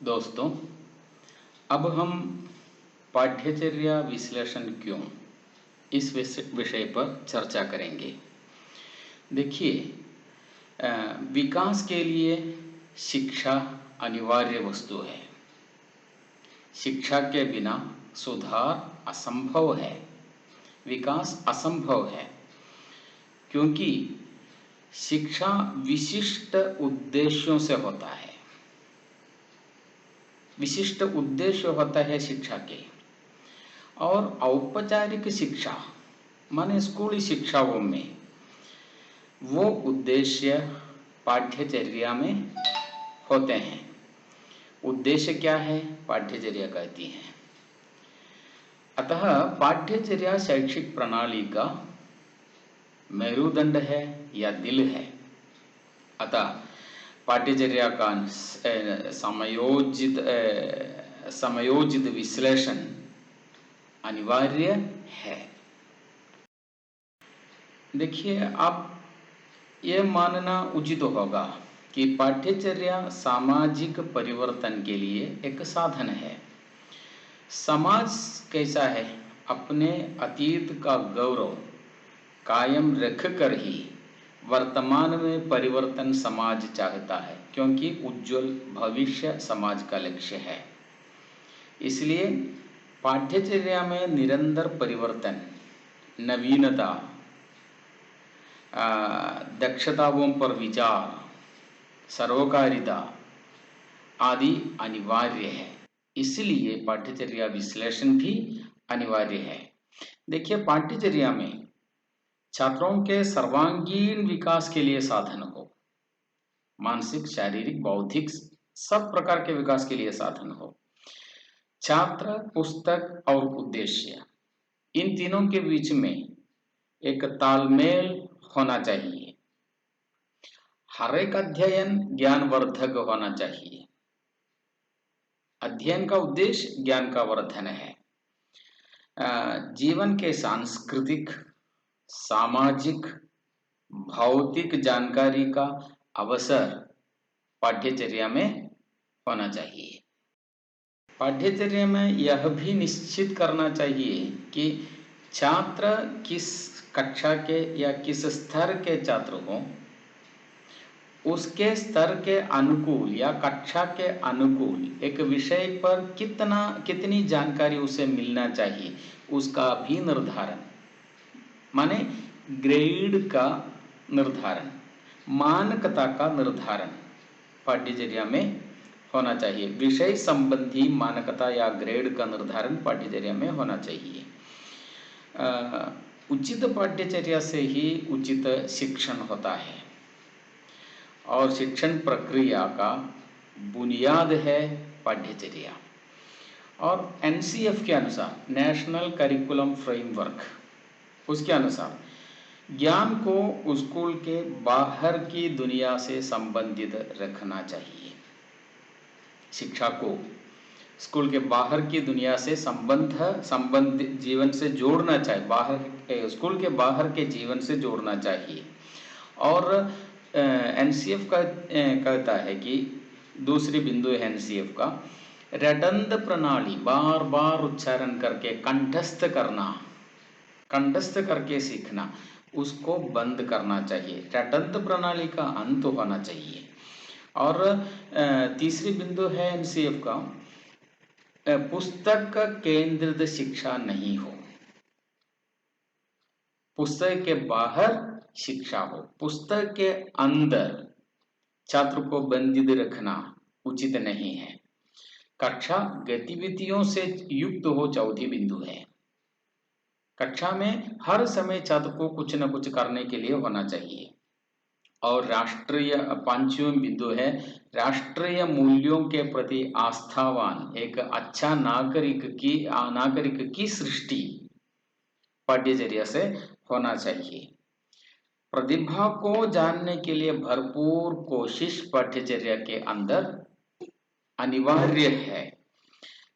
दोस्तों, अब हम पाठ्यचर्या विश्लेषण क्यों इस विषय पर चर्चा करेंगे। देखिए, विकास के लिए शिक्षा अनिवार्य वस्तु है। शिक्षा के बिना सुधार असंभव है, विकास असंभव है, क्योंकि शिक्षा विशिष्ट उद्देश्यों से होता है। विशिष्ट उद्देश्य होता है शिक्षा के, और औपचारिक शिक्षा माने स्कूली शिक्षाओं में वो उद्देश्य पाठ्यचर्या में होते हैं। उद्देश्य क्या है, पाठ्यचर्या कहती है। अतः पाठ्यचर्या शैक्षिक प्रणाली का मेरुदंड है या दिल है। अतः पाठ्यचर्या का समयोजित विश्लेषण अनिवार्य है। देखिए, आप ये मानना उचित होगा कि पाठ्यचर्या सामाजिक परिवर्तन के लिए एक साधन है। समाज कैसा है, अपने अतीत का गौरव कायम रखकर ही वर्तमान में परिवर्तन समाज चाहता है, क्योंकि उज्जवल भविष्य समाज का लक्ष्य है। इसलिए पाठ्यचर्या में निरंतर परिवर्तन, नवीनता, दक्षताओं पर विचार, सरोकारिता आदि अनिवार्य है। इसलिए पाठ्यचर्या विश्लेषण भी अनिवार्य है। देखिए, पाठ्यचर्या में छात्रों के सर्वांगीण विकास के लिए साधन हो, मानसिक, शारीरिक, बौद्धिक सब प्रकार के विकास के लिए साधन हो। छात्र, पुस्तक और उद्देश्य, इन तीनों के बीच में एक तालमेल होना चाहिए। हर एक अध्ययन ज्ञानवर्धक होना चाहिए। अध्ययन का उद्देश्य ज्ञान का वर्धन है। जीवन के सांस्कृतिक, सामाजिक, भौतिक जानकारी का अवसर पाठ्यचर्या में होना चाहिए। पाठ्यचर्या में यह भी निश्चित करना चाहिए कि छात्र किस कक्षा के या किस स्तर के छात्र हों, उसके स्तर के अनुकूल या कक्षा के अनुकूल एक विषय पर कितनी जानकारी उसे मिलना चाहिए, उसका भी निर्धारण, माने ग्रेड का निर्धारण, मानकता का निर्धारण पाठ्यचर्या में होना चाहिए। विषय संबंधी मानकता या ग्रेड का निर्धारण पाठ्यचर्या में होना चाहिए। उचित पाठ्यचर्या से ही उचित शिक्षण होता है, और शिक्षण प्रक्रिया का बुनियाद है पाठ्यचर्या। और एनसीएफ के अनुसार, नेशनल करिकुलम फ्रेमवर्क, उसके अनुसार ज्ञान को स्कूल के बाहर की दुनिया से संबंधित रखना चाहिए। शिक्षा को स्कूल के बाहर की दुनिया से संबंधित जीवन से जोड़ना चाहिए, स्कूल के बाहर के जीवन से जोड़ना चाहिए। और एनसीएफ का कहता है कि दूसरी बिंदु है एनसीएफ का, रटंत प्रणाली, बार बार उच्चारण करके कंठस्थ करना, कंठस्थ करके सीखना, उसको बंद करना चाहिए। रटंत प्रणाली का अंत होना चाहिए। और तीसरी बिंदु है एनसीएफ का, पुस्तक केंद्रित शिक्षा नहीं हो, पुस्तक के बाहर शिक्षा हो। पुस्तक के अंदर छात्र को बंदित रखना उचित नहीं है। कक्षा गतिविधियों से युक्त हो, चौथी बिंदु है। कक्षा में हर समय छात्र को कुछ न कुछ करने के लिए होना चाहिए। और राष्ट्रीय, पांचवी बिंदु है, राष्ट्रीय मूल्यों के प्रति आस्थावान एक अच्छा नागरिक की सृष्टि पाठ्यचर्या से होना चाहिए। प्रतिभा को जानने के लिए भरपूर कोशिश पाठ्यचर्या के अंदर अनिवार्य है।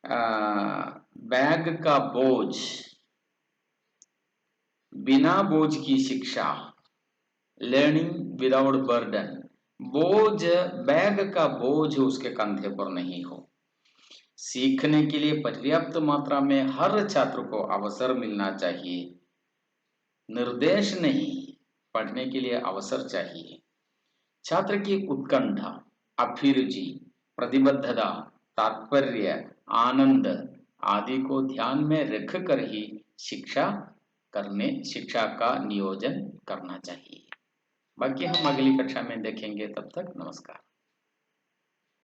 बैग का बोझ, बिना बोझ की शिक्षा, लर्निंग विदाउट बर्डन, बोझ, बैग का बोझ उसके कंधे पर नहीं हो, सीखने के लिए पर्याप्त मात्रा में हर छात्र को अवसर मिलना चाहिए। निर्देश नहीं, पढ़ने के लिए अवसर चाहिए। छात्र की उत्कंठा, अभिरुचि, प्रतिबद्धता, तात्पर्य, आनंद आदि को ध्यान में रखकर ही शिक्षा का नियोजन करना चाहिए। बाकी हम अगली कक्षा में देखेंगे। तब तक नमस्कार।